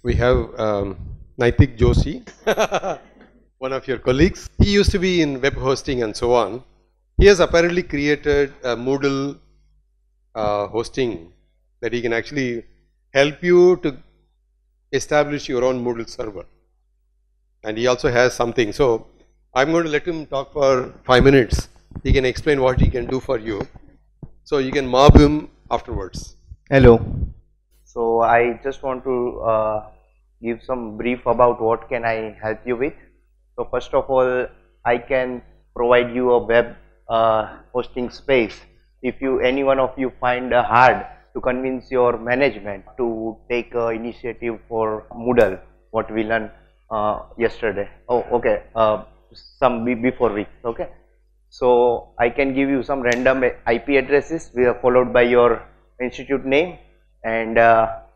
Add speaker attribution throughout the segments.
Speaker 1: we have Naitik Joshi, one of your colleagues. He used to be in web hosting and so on. He has apparently created a Moodle hosting that he can actually help you to establish your own Moodle server. And he also has something. So I'm going to let him talk for 5 minutes. He can explain what he can do for you. So you can mob him afterwards.
Speaker 2: Hello. So I just want to give some brief about what can I help you with. So first of all, I can provide you a web hosting space. If any one of you find hard to convince your management to take initiative for Moodle, what we learned yesterday. Oh, okay. Before weeks. Okay. So I can give you some random IP addresses followed by your institute name, and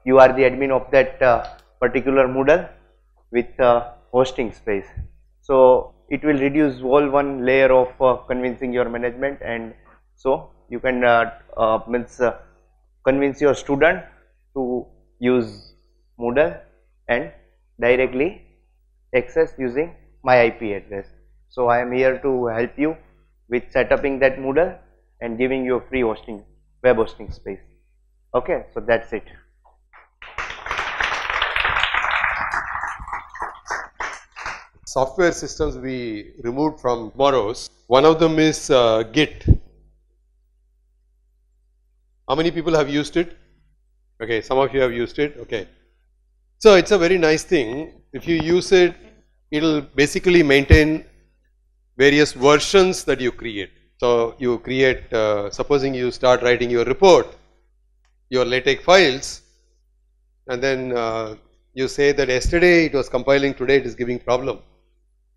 Speaker 2: you are the admin of that particular Moodle with hosting space. So it will reduce all one layer of convincing your management, and so you can convince your student to use Moodle and directly access using my IP address. So I am here to help you with setting that Moodle and giving you a free hosting, web hosting space. Okay, so that's it.
Speaker 1: Software systems we removed from tomorrow's. One of them is Git. How many people have used it? Okay, some of you have used it. Okay. So it's a very nice thing. If you use it, it will basically maintain various versions that you create. So you create, supposing you start writing your report, your LaTeX files, and then you say that yesterday it was compiling, today it is giving problem.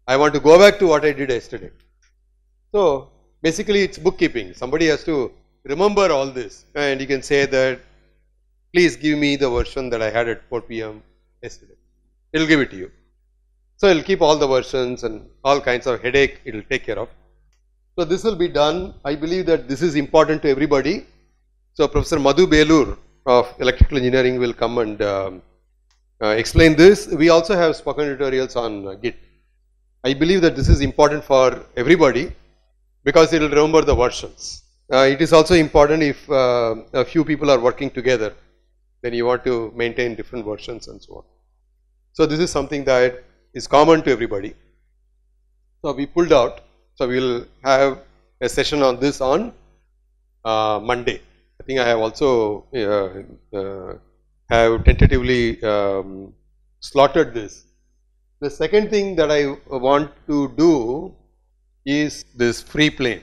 Speaker 1: I want to go back to what I did yesterday. So basically it's bookkeeping. Somebody has to remember all this, and you can say that please give me the version that I had at 4 p.m. yesterday. It will give it to you. So it will keep all the versions and all kinds of headache it will take care of. So this will be done. I believe that this is important to everybody. So Professor Madhu Belur of electrical engineering will come and explain this. We also have spoken tutorials on Git. I believe that this is important for everybody because it will remember the versions. It is also important if a few people are working together, then you want to maintain different versions and so on. So this is something that is common to everybody. So we pulled out. So we will have a session on this on Monday. I think I have also have tentatively slotted this. The second thing that I want to do is this free plane.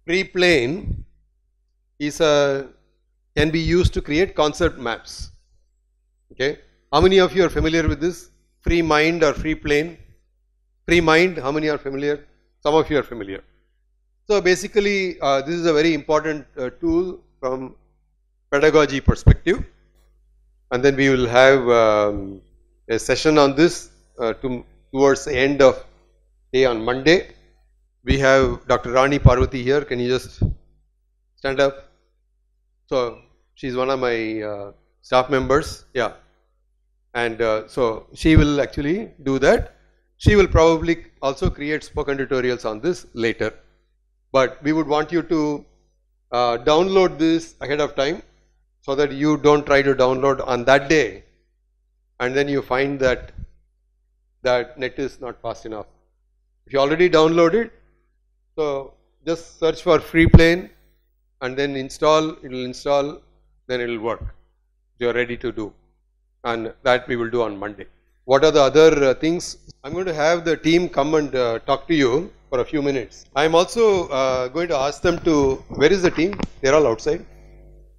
Speaker 1: Free plane is can be used to create concept maps. Okay, how many of you are familiar with this? Free mind or free plane? Free mind, how many are familiar? Some of you are familiar. So basically, this is a very important tool from pedagogy perspective, and then we will have a session on this towards the end of day on Monday. We have Dr. Rani Parvati here. Can you just stand up? So she is one of my staff members. Yeah, and so she will actually do that. She will probably also create spoken tutorials on this later. But we would want you to download this ahead of time so that you don't try to download on that day and then you find that net is not fast enough. If you already downloaded, so just search for free plane and then install, it will install, then it will work. You are ready to do, and that we will do on Monday. What are the other things? I am going to have the team come and talk to you for a few minutes. I am also going to ask them to, where is the team? They are all outside.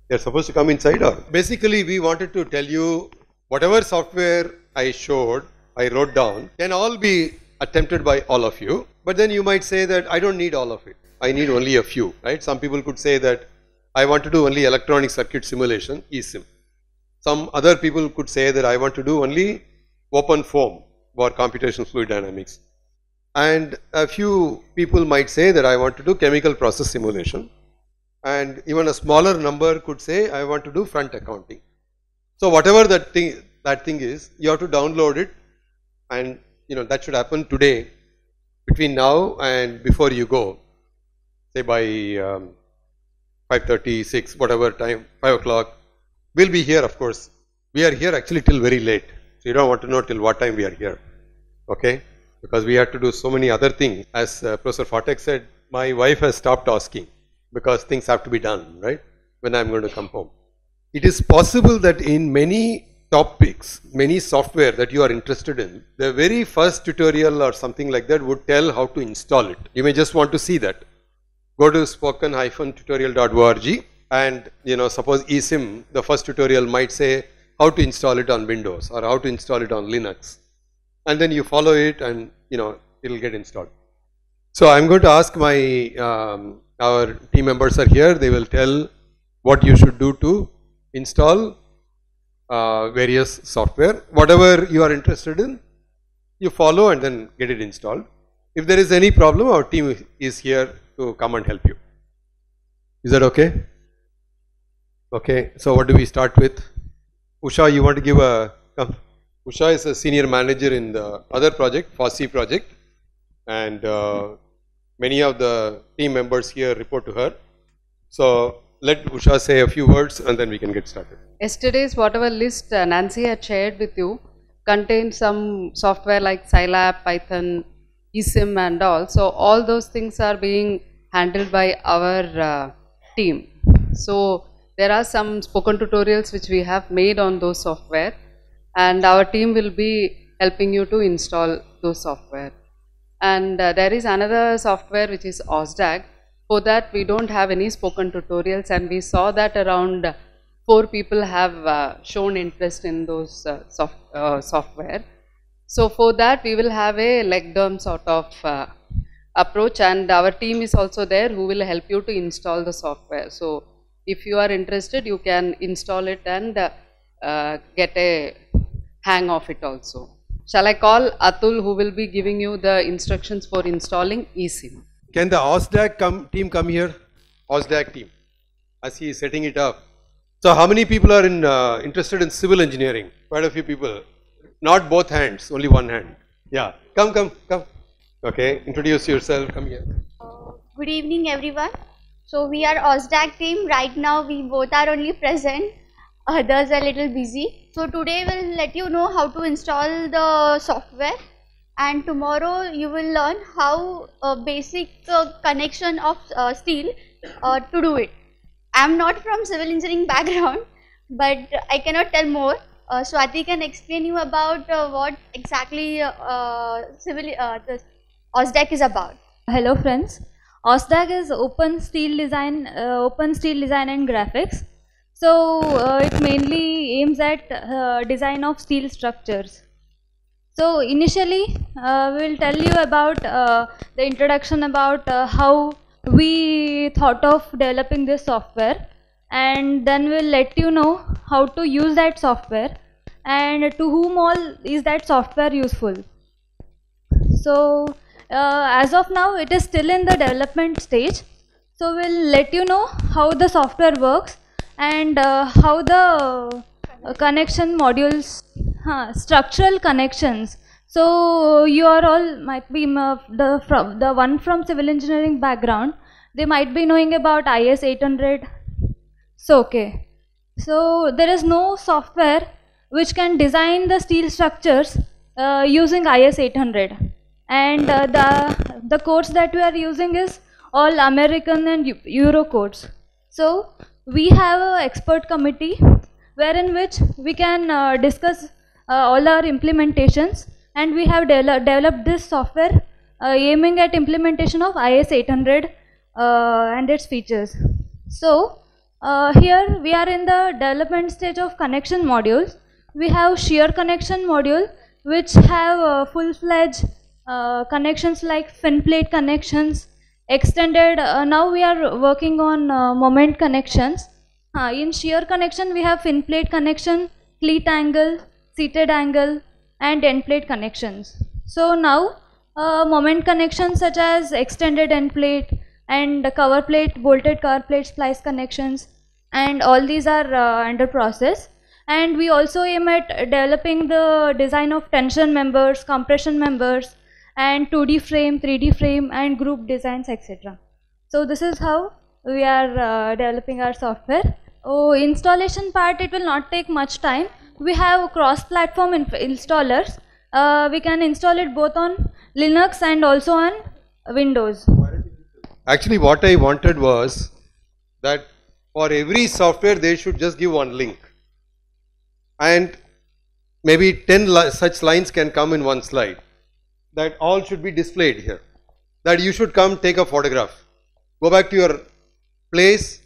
Speaker 1: They are supposed to come inside, or? Basically we wanted to tell you whatever software I showed, I wrote down, can all be attempted by all of you. But then you might say that I don't need all of it. I need only a few, right? Some people could say that I want to do only electronic circuit simulation, eSIM. Some other people could say that I want to do only OpenFOAM or computational fluid dynamics. And a few people might say that I want to do chemical process simulation. and even a smaller number could say, I want to do front accounting. So whatever that thing is, you have to download it, and that should happen today between now and before you go, say by 5:30, 6, whatever time, 5 o'clock. We'll be here, of course. We are here actually till very late. So you don't want to know till what time we are here. Okay? Because we have to do so many other things. As Professor Phatak said, my wife has stopped asking because things have to be done, right? When I'm going to come home. It is possible that in many topics, many software that you are interested in, the very first tutorial or something like that would tell how to install it. You may just want to see that. Go to spoken-tutorial.org and suppose eSIM, the first tutorial might say how to install it on Windows or how to install it on Linux, and then you follow it and it will get installed. So I'm going to ask my our team members are here. They will tell what you should do to install various software. Whatever you are interested in, you follow and then get it installed. If there is any problem, our team is here to come and help you. Is that okay? Okay, so what do we start with? Usha, you want to give a come? Usha is a senior manager in the other project, FOSSEE project, and many of the team members here report to her. So let Usha say a few words and then we can get started.
Speaker 3: Yesterday's whatever list Nancy had shared with you contained some software like Scilab, Python, eSIM and all. So all those things are being handled by our team. So there are some spoken tutorials which we have made on those software, and our team will be helping you to install those software. And there is another software which is OSDAG. For that we don't have any spoken tutorials, and we saw that around 4 people have shown interest in those software. So for that we will have a leg term sort of approach, and our team is also there who will help you to install the software. So if you are interested, you can install it and get a hang of it also. Shall I call Atul, who will be giving you the instructions for installing eSIM?
Speaker 1: Can the OSDAG team come here? OSDAG team, as he is setting it up. So how many people are interested in civil engineering? Quite a few people. Not both hands, only one hand. Yeah, come. Okay, introduce yourself, come here.
Speaker 4: Good evening everyone. So we are OSDAG team. Right now we both are only present. Others are a little busy. So today we'll let you know how to install the software, and tomorrow you will learn how basic connection of steel to do it. I am not from civil engineering background, but I cannot tell more. Swati can explain you about what exactly the OSDAG is about.
Speaker 5: Hello friends. OSDAG is Open Steel Design and Graphics. So it mainly aims at design of steel structures. So initially we will tell you about the introduction about how we thought of developing this software, and then we'll let you know how to use that software and to whom all is that software useful. So as of now it is still in the development stage, so we'll let you know how the software works and how the connection modules, structural connections. So you are all might be the one from civil engineering background, they might be knowing about IS 800. So okay, so there is no software which can design the steel structures using IS 800, and the codes that we are using is all American and Euro codes. So we have an expert committee wherein which we can discuss all our implementations, and we have developed this software aiming at implementation of IS 800 and its features. So here we are in the development stage of connection modules. We have shear connection module, which have full-fledged connections like fin plate connections, extended. Now we are working on moment connections. In shear connection we have fin plate connection, cleat angle, seated angle and end plate connections. So now moment connections such as extended end plate, and the cover plate, bolted cover plate splice connections, and all these are under process. And we also aim at developing the design of tension members, compression members, and 2D frame, 3D frame, and group designs, etc. So this is how we are developing our software. Oh, installation part, it will not take much time. We have cross-platform installers. We can install it both on Linux and also on Windows.
Speaker 1: Actually, what I wanted was that for every software they should just give one link, and maybe 10 such lines can come in one slide. That all should be displayed here. That you should come take a photograph, go back to your place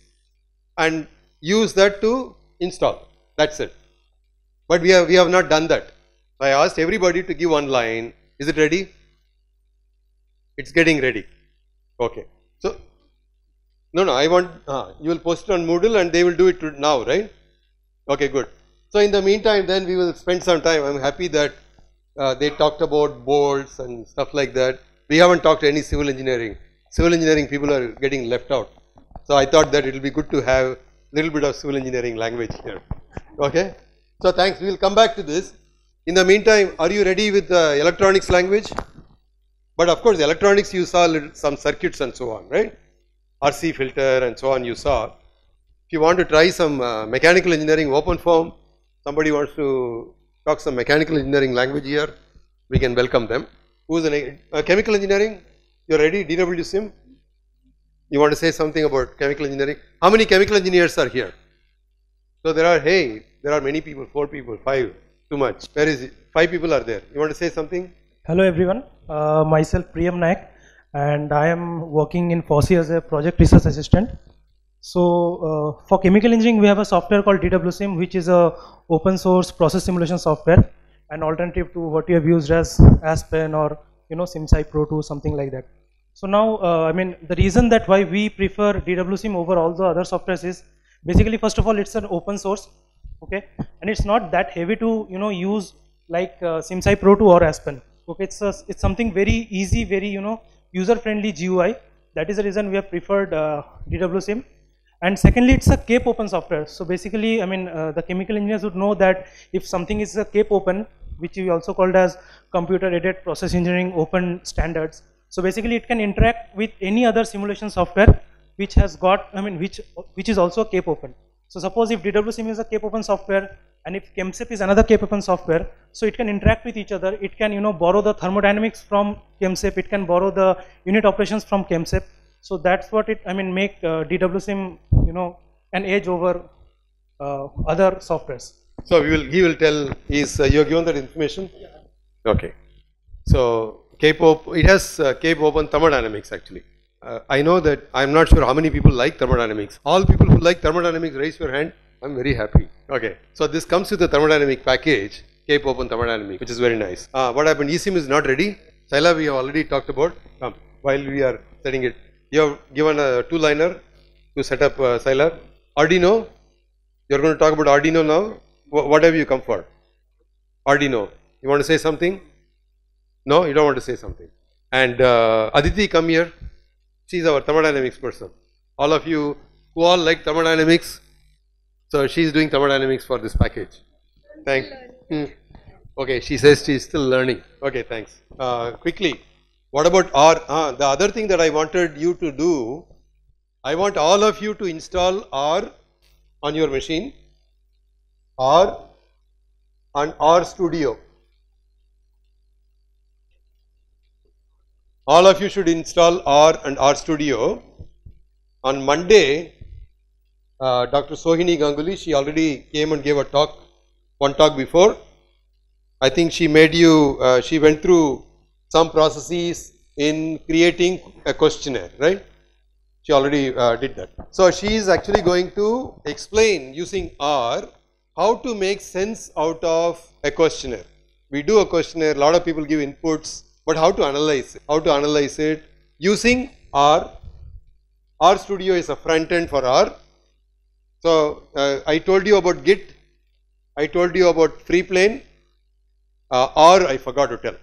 Speaker 1: and use that to install. That's it. But we have not done that. I asked everybody to give one line. Is it ready? It's getting ready. Okay. So, no, I want, you will post it on Moodle and they will do it now, right? Okay, good. So, in the meantime, then we will spend some time. I'm happy that they talked about bolts and stuff like that. We haven't talked any civil engineering. Civil engineering people are getting left out. So, I thought that it will be good to have a little bit of civil engineering language here. Okay. So, thanks. We will come back to this. In the meantime, are you ready with the electronics language? But of course, electronics you saw some circuits and so on, right? RC filter and so on you saw. If you want to try some mechanical engineering open form, somebody wants to talk some mechanical engineering language here, we can welcome them. Who is in chemical engineering? You are ready? DW Sim? You want to say something about chemical engineering? How many chemical engineers are here? So there are, hey, there are many people, 4 people, 5, too much. Where is it? 5 people are there. You want to say something?
Speaker 6: Hello everyone, myself Priyam Naik, and I am working in FOSSEE as a project research assistant. So for chemical engineering we have a software called DWSIM, which is a open source process simulation software, an alternative to what you have used as Aspen or SimSci Pro 2, something like that. So now I mean the reason that why we prefer DWSIM over all the other softwares is basically, first of all, it's an open source, okay, and it's not that heavy to use like SimSci Pro 2 or Aspen. Okay, it's something very easy, very user friendly GUI. That is the reason we have preferred DWSIM. And secondly, it's a Cape open software. So basically, I mean the chemical engineers would know that if something is a Cape open, which we also called as computer aided process engineering open standards. So basically, it can interact with any other simulation software which has got, I mean which is also Cape open. So suppose if DWSIM is a Cape open software, and if ChemSep is another Cape open software, so it can interact with each other. It can borrow the thermodynamics from ChemSep. It can borrow the unit operations from ChemSep. So that's what it make DWSIM an edge over other softwares.
Speaker 1: So he will tell. Is you have given that information? Yeah. Okay. So Cape Open, it has Cape Open thermodynamics actually. I know that I am not sure how many people like thermodynamics. All people who like thermodynamics, raise your hand. I am very happy. Okay. So this comes with the thermodynamic package, Cape Open thermodynamic, which is very nice. What happened? eSIM is not ready. Saila, we have already talked about. While we are setting it, you have given a 2-liner to set up Saila. Arduino. You are going to talk about Arduino now. What have you come for? Arduino. You want to say something? No, you don't want to say something. And Aditi, come here. She is our thermodynamics person. All of you who all like thermodynamics. So she is doing thermodynamics for this package. Thanks. Okay, she says she is still learning. Okay, thanks. Quickly, what about R? The other thing that I wanted you to do, I want all of you to install R on your machine. R and R Studio. All of you should install R and R Studio. On Monday, Dr. Sohini Ganguly, she already came and gave a talk, one talk before. I think she made you, she went through some processes in creating a questionnaire, right? She already did that. So she is actually going to explain using R how to make sense out of a questionnaire. We do a questionnaire, a lot of people give inputs, but how to analyze it using R. R Studio is a front end for R. So I told you about Git, I told you about FreePlane, R I forgot to tell.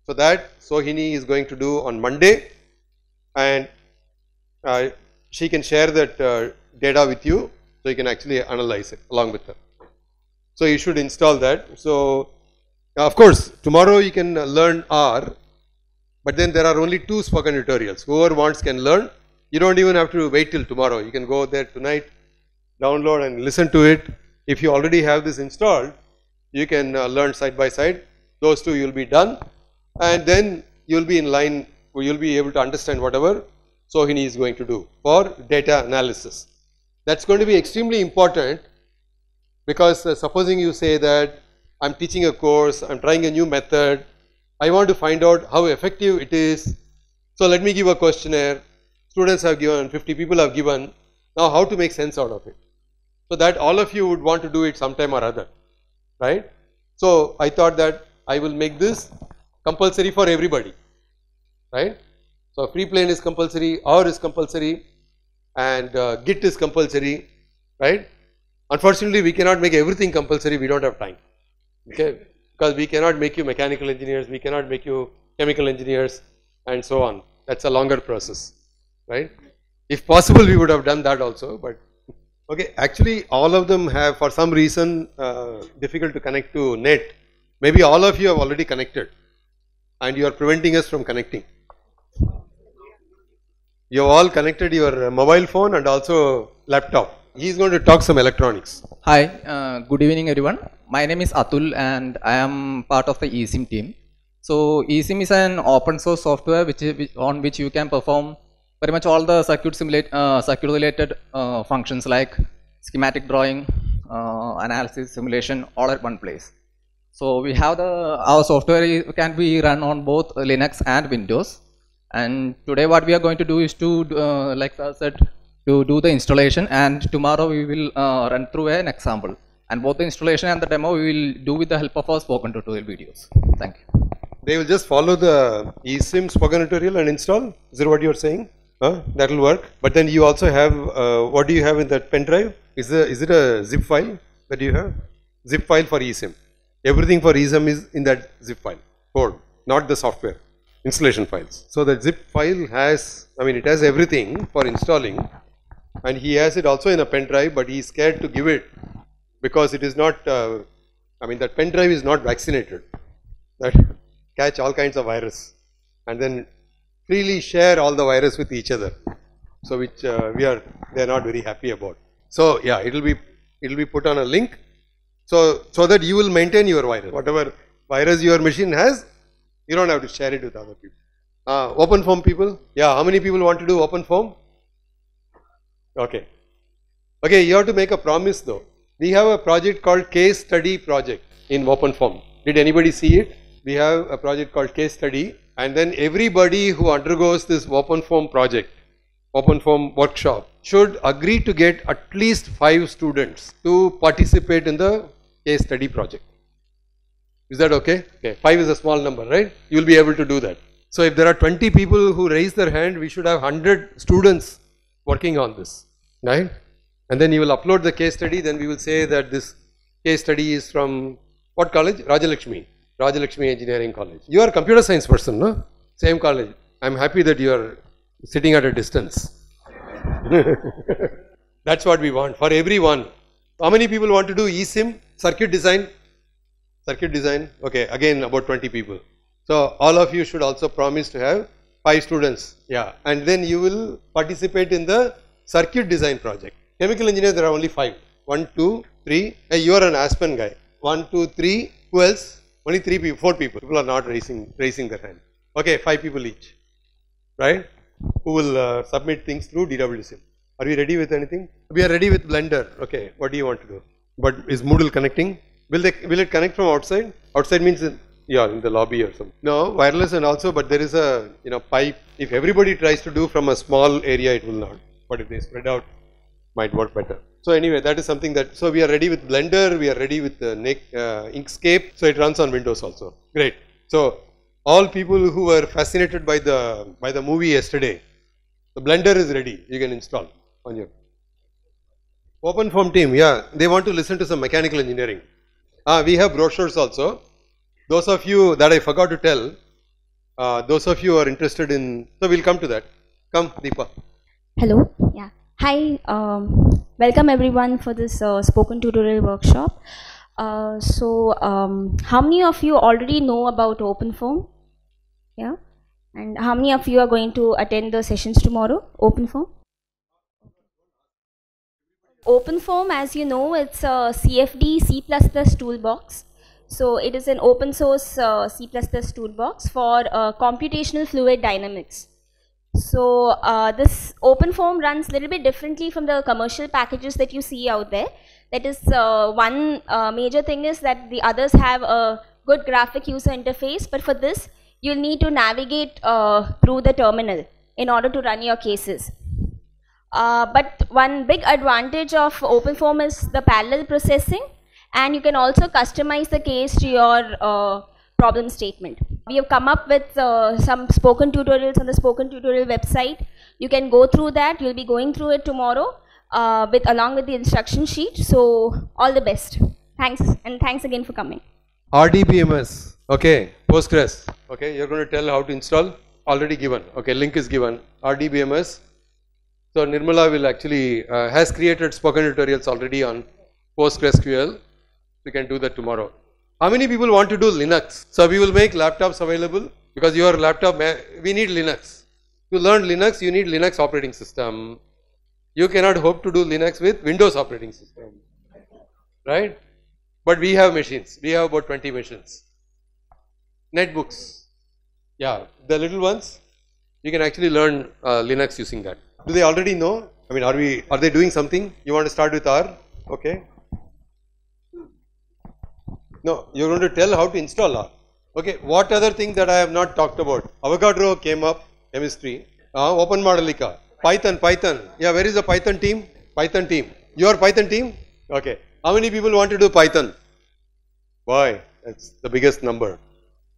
Speaker 1: So that Sohini is going to do on Monday, and she can share that data with you, so you can actually analyze it along with her. So you should install that. So of course tomorrow you can learn R, but then there are only 2 spoken tutorials. Whoever wants can learn. You don't even have to wait till tomorrow. You can go there tonight, download and listen to it. If you already have this installed, you can learn side by side. Those 2 you will be done, and then you will be in line, you will be able to understand whatever Sohini is going to do for data analysis. That's going to be extremely important, because supposing you say that I'm teaching a course, I'm trying a new method, I want to find out how effective it is. So let me give a questionnaire. Students have given, 50 people have given. Now how to make sense out of it? So that all of you would want to do it sometime or other, right? So I thought that I will make this compulsory for everybody, right? So free plane is compulsory, R is compulsory, and Git is compulsory, right? Unfortunately, we cannot make everything compulsory. We don't have time, okay? Because we cannot make you mechanical engineers, we cannot make you chemical engineers, and so on. That's a longer process, right? If possible, we would have done that also, but okay. Actually, all of them have, for some reason, difficult to connect to net. Maybe all of you have already connected, and you are preventing us from connecting. You have all connected your mobile phone and also laptop. He is going to talk some electronics.
Speaker 7: Hi, good evening everyone. My name is Atul and I am part of the eSIM team. So eSIM is an open source software on which you can perform pretty much all the circuit related functions like schematic drawing, analysis, simulation, all at one place. So we have our software can be run on both Linux and Windows. And today what we are going to do is to, like I said, to do the installation, and tomorrow we will run through an example. And both the installation and the demo we will do with the help of our spoken tutorial videos. Thank you.
Speaker 1: They will just follow the eSIM spoken tutorial and install. Is that what you are saying? That will work. But then you also have, what do you have in that pen drive? Is it a zip file that you have? Zip file for eSIM. Everything for eSIM is in that zip file code, not the software. Installation files. So the zip file has, it has everything for installing, and he has it also in a pen drive, but he is scared to give it because it is not, that pen drive is not vaccinated. That catch all kinds of virus and then freely share all the virus with each other. So which they are not very happy about. So yeah, it will be put on a link, so that you will maintain your virus. Whatever virus your machine has, you don't have to share it with other people. OpenFOAM people? Yeah, how many people want to do OpenFOAM? Okay. Okay, you have to make a promise though. We have a project called Case Study Project in OpenFOAM. Did anybody see it? We have a project called Case Study, and then everybody who undergoes this OpenFOAM project, OpenFOAM workshop, should agree to get at least 5 students to participate in the case study project. Is that okay? Okay, 5 is a small number, right? You will be able to do that. So if there are 20 people who raise their hand, we should have 100 students working on this, right? And then you will upload the case study, then we will say that this case study is from what college? Rajalakshmi Engineering College. You are a computer science person, no? Same college. I am happy that you are sitting at a distance. That's what we want for everyone. How many people want to do eSIM? Circuit design? Circuit design, okay, again about 20 people. So all of you should also promise to have 5 students, yeah, and then you will participate in the circuit design project. Chemical engineer, there are only 5. 1, 2, 3. Hey, you are an Aspen guy. 1, 2, 3. Who else? Only 3 people, 4 people. People are not raising their hand. Okay, 5 people each, right? Who will submit things through DWSIM. Are we ready with anything? We are ready with Blender. Okay, what do you want to do? But is Moodle connecting? Will it connect from outside? Outside means in the lobby or something. No, wireless and also, but there is a pipe. If everybody tries to do from a small area, it will not. But if they spread out, might work better. So anyway, that is something that. So we are ready with Blender. We are ready with Inkscape. So it runs on Windows also. Great. So all people who were fascinated by the movie yesterday, the Blender is ready. You can install on your OpenFOAM team. Yeah, they want to listen to some mechanical engineering. We have brochures also. Those of you that I forgot to tell, those of you who are interested in, so we'll come to that. Come, Deepa.
Speaker 8: Hello. Yeah. Hi. Welcome everyone for this spoken tutorial workshop. How many of you already know about OpenFOAM? Yeah. And how many of you are going to attend the sessions tomorrow? OpenFOAM. OpenFOAM, as you know, it's a CFD C++ toolbox. So it is an open source C++ toolbox for computational fluid dynamics. So this OpenFOAM runs a little bit differently from the commercial packages that you see out there. That is one major thing is that the others have a good graphic user interface, but for this you'll need to navigate through the terminal in order to run your cases. But one big advantage of OpenFOAM is the parallel processing, and you can also customize the case to your problem statement. We have come up with some spoken tutorials on the spoken tutorial website. You can go through that. You'll be going through it tomorrow along with the instruction sheet. So all the best. Thanks, and thanks again for coming.
Speaker 1: RDBMS, okay, Postgres, okay, you're going to tell how to install, already given, okay, link is given, RDBMS. So Nirmala will actually, has created spoken tutorials already on PostgreSQL. We can do that tomorrow. How many people want to do Linux? So we will make laptops available because your laptop, we need Linux. To learn Linux, you need Linux operating system. You cannot hope to do Linux with Windows operating system, right? But we have machines. We have about 20 machines. Netbooks, yeah, the little ones, you can actually learn Linux using that. Do they already know? I mean, are they doing something? You want to start with R? Okay. No, you're going to tell how to install R. Okay, what other thing that I have not talked about? Avogadro came up, chemistry, Open Modelica, Python. Yeah, where is the Python team? Python team. Your Python team? Okay. How many people want to do Python? Boy, that's the biggest number.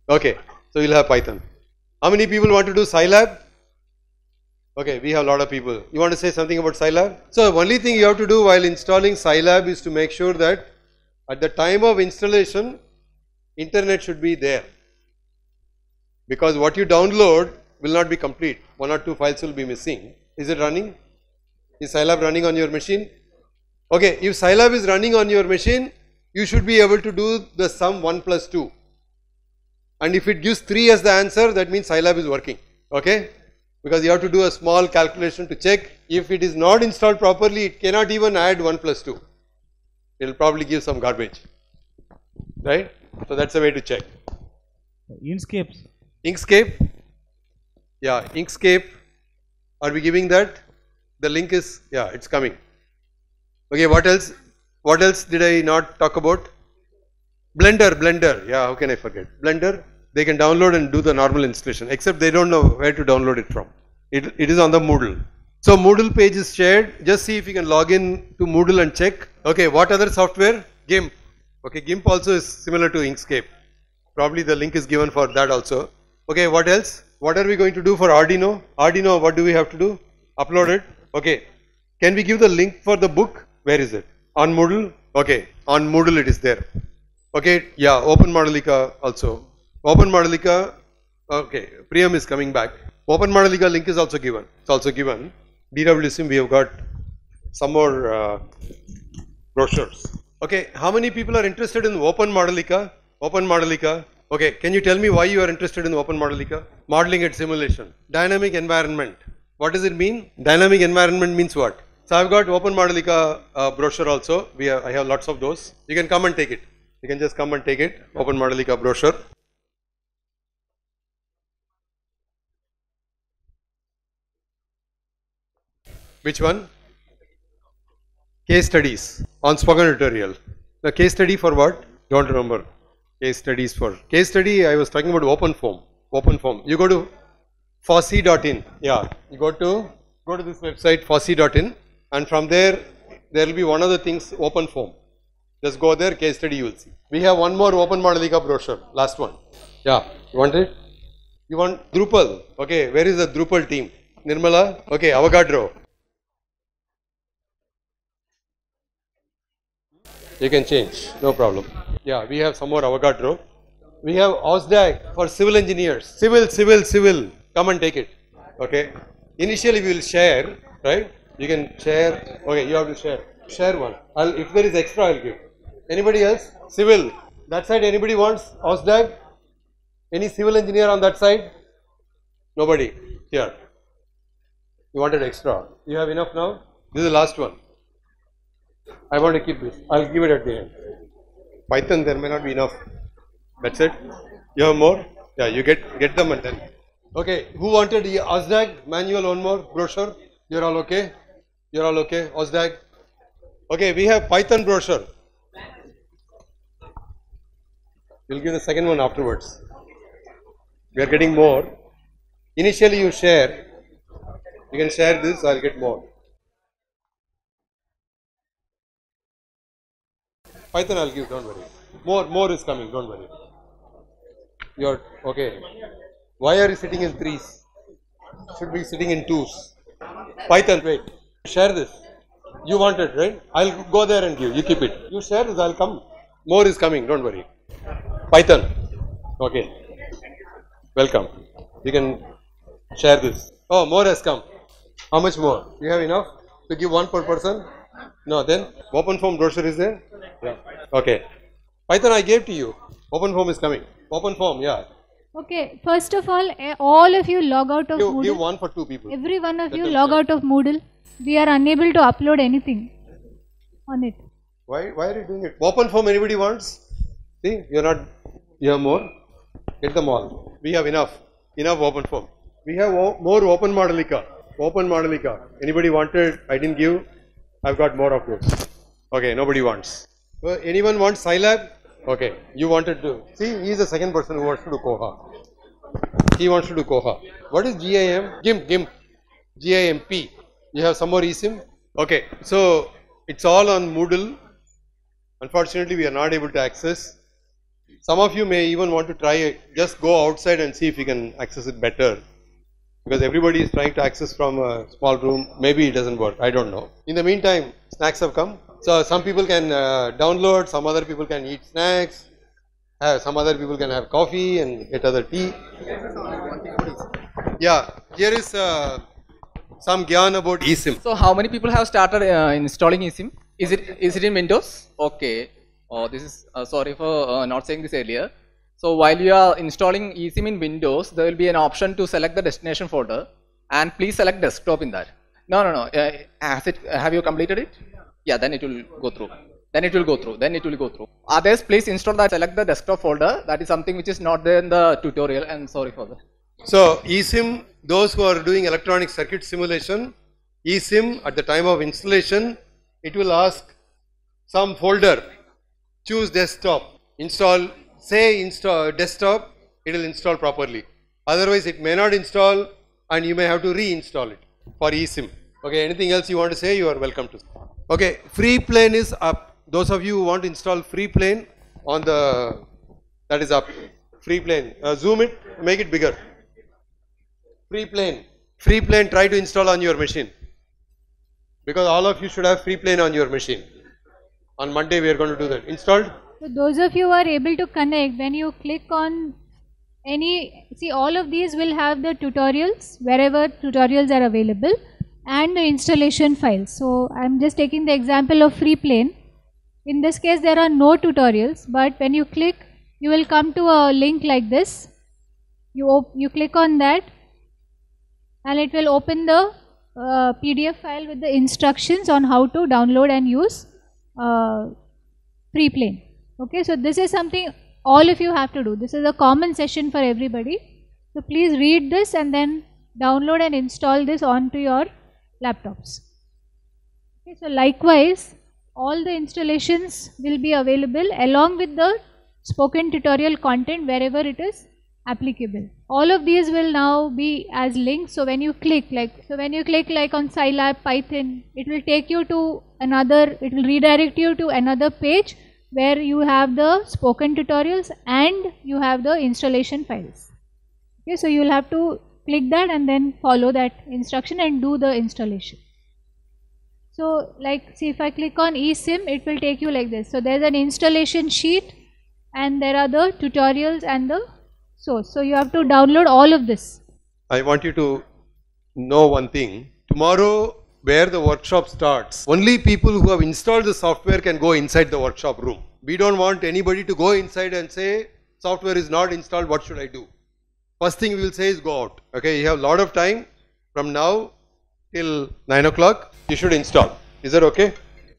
Speaker 1: Okay, so we'll have Python. How many people want to do Scilab? Okay, we have a lot of people. You want to say something about Scilab? So the only thing you have to do while installing Scilab is to make sure that at the time of installation, internet should be there. Because what you download will not be complete. 1 or 2 files will be missing. Is it running? Is Scilab running on your machine? Okay, if Scilab is running on your machine, you should be able to do the sum 1 plus 2. And if it gives 3 as the answer, that means Scilab is working. Okay? Because you have to do a small calculation to check. If it is not installed properly, it cannot even add 1 plus 2. It will probably give some garbage. Right? So that's a way to check.
Speaker 9: Inkscape.
Speaker 1: Inkscape? Yeah, Inkscape. Are we giving that? The link is, yeah, it's coming. Okay, what else? What else did I not talk about? Blender, yeah, how can I forget? Blender, they can download and do the normal installation, except they don't know where to download it from. It is on the Moodle. So Moodle page is shared, just see if you can log in to Moodle and check. Okay, what other software? GIMP. Okay, GIMP also is similar to Inkscape. Probably the link is given for that also. Okay, what else? What are we going to do for Arduino? Arduino, what do we have to do? Upload it. Okay, can we give the link for the book? Where is it? On Moodle? Okay, on Moodle it is there. Okay, yeah, Open Modelica also. Open Modelica, okay, Priyam is coming back. Open Modelica link is also given. It's also given. DWSIM, we have got some more brochures. Okay, how many people are interested in Open Modelica? Open Modelica. Okay, can you tell me why you are interested in Open Modelica? Modeling and simulation. Dynamic environment. What does it mean? Dynamic environment means what? So I've got Open Modelica brochure also. I have lots of those. You can come and take it. You can just come and take it. Open Modelica brochure. Which one? Case studies on spoken tutorial. The case study for what? Don't remember. Case studies for. Case study, I was talking about OpenFOAM. OpenFOAM. You go to fossee.in. Yeah. You go to this website fossee.in, and from there will be one of the things OpenFOAM. Just go there, case study you will see. We have one more Open Modelica brochure. Last one. Yeah. You want it? You want Drupal? Okay. Where is the Drupal team? Nirmala? Okay. Avogadro. You can change, no problem. Yeah, we have some more Avogadro. We have OSDAG for civil engineers. Civil. Come and take it. Okay. Initially we will share, right? You can share. Okay, you have to share. Share one. If there is extra, I'll give. Anybody else? Civil. That side, anybody wants OSDAG? Any civil engineer on that side? Nobody. Here. You wanted extra. You have enough now? This is the last one. I want to keep this. I'll give it at the end. Python, there may not be enough. That's it. You have more? Yeah, you get them and then. Okay, who wanted the OSDAG manual, one more brochure? You're all okay? You're all okay? OSDAG? Okay, we have Python brochure. We'll give the second one afterwards. We are getting more. Initially you share. You can share this, I'll get more. Python I'll give, don't worry. More is coming, don't worry. You're okay. Why are you sitting in threes? Should be sitting in twos. Python, wait. Share this. You want it, right? I'll go there and give. You keep it. You share this, I'll come. More is coming, don't worry. Python. Okay. Welcome. You can share this. Oh, more has come. How much more? You have enough to give one per person? No, then OpenFOAM brochure is there? Yeah. Okay. Python I gave to you. OpenFOAM is coming. OpenFOAM, yeah.
Speaker 10: Okay, first of all of you log out of Moodle.
Speaker 1: Give one for two people.
Speaker 10: Every one of you log out of Moodle. We are unable to upload anything on it.
Speaker 1: Why are you doing it? OpenFOAM anybody wants? See, you have more? Get them all. We have enough OpenFOAM. We have more Open Modelica. Open Modelica. Anybody wanted? I didn't give. I've got more of those. Okay, nobody wants. Anyone wants Scilab? Okay, you wanted to. See, he is the second person who wants to do Koha. He wants to do Koha. What is GIM? GIMP. GIMP. You have some more eSIM? Okay, so it's all on Moodle. Unfortunately, we are not able to access. Some of you may even want to try it. Just go outside and see if you can access it better. Because everybody is trying to access from a small room. Maybe it doesn't work. I don't know. In the meantime, snacks have come. So some people can download, some other people can eat snacks, some other people can have coffee and get other tea. Yeah, here is some gyan about eSIM.
Speaker 7: So how many people have started installing eSIM? Is it in Windows? Okay. Oh, this is sorry for not saying this earlier. So while you are installing eSIM in Windows, there will be an option to select the destination folder, and please select desktop in that. No. Have you completed it? Yeah, then it will go through. Then it will go through. Others, please install that. Select the desktop folder. That is something which is not there in the tutorial. And sorry for that.
Speaker 1: So eSIM, those who are doing electronic circuit simulation, eSIM at the time of installation, it will ask some folder. Choose desktop. Install. Say install desktop, it will install properly. Otherwise, it may not install and you may have to reinstall it for eSIM. Okay, anything else you want to say, you are welcome to. Okay, FreePlane is up. Those of you who want to install FreePlane on the, that is up. FreePlane, zoom it, make it bigger. FreePlane, try to install on your machine. Because all of you should have FreePlane on your machine. On Monday we are going to do that. Installed?
Speaker 10: So those of you who are able to connect, when you click on all of these will have the tutorials, wherever tutorials are available, and the installation files. So I am just taking the example of FreePlane. In this case there are no tutorials, but when you click, you will come to a link like this. You click on that and it will open the PDF file with the instructions on how to download and use FreePlane. Okay, so this is something all of you have to do. This is a common session for everybody. So please read this and then download and install this onto your laptops. Okay, so likewise, all the installations will be available along with the spoken tutorial content wherever it is applicable. All of these will now be as links. So when you click like on Scilab, Python, it will take you to another, it will redirect you to another page where you have the spoken tutorials and you have the installation files. Okay, so you will have to click that and then follow that instruction and do the installation. So like, see, if I click on eSIM, it will take you like this. So there's an installation sheet and there are the tutorials and the source. So you have to download all of this.
Speaker 1: I want you to know one thing. Tomorrow where the workshop starts. Only people who have installed the software can go inside the workshop room. We don't want anybody to go inside and say, software is not installed, what should I do? First thing we will say is go out. Okay, you have a lot of time from now till 9 o'clock, you should install. Is that okay?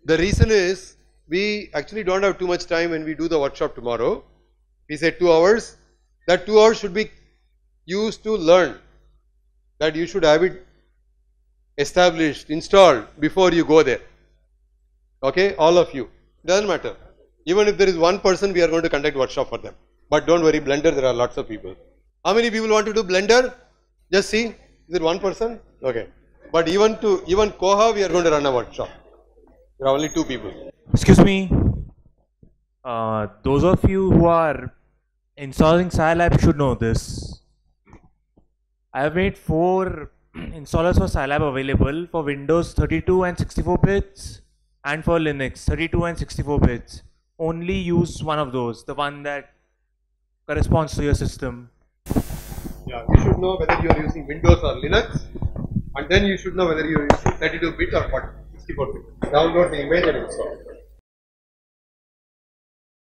Speaker 1: The reason is, we actually don't have too much time when we do the workshop tomorrow. We say 2 hours. That 2 hours should be used to learn. That you should have it established, installed before you go there. Okay, all of you. Doesn't matter. Even if there is one person, we are going to conduct workshop for them. But don't worry, Blender, there are lots of people. How many people want to do Blender? Just see. Is it one person? Okay. But even Koha, we are going to run a workshop. There are only 2 people.
Speaker 11: Excuse me. Those of you who are installing Scilab should know this. I have made 4 installers for Scilab available for Windows 32 and 64 bits and for Linux 32 and 64 bits. Only use one of those, the one that corresponds to your system.
Speaker 1: Yeah, you should know whether you are using Windows or Linux, and then you should know whether you are using 32-bit or 64-bit. Download the image and install.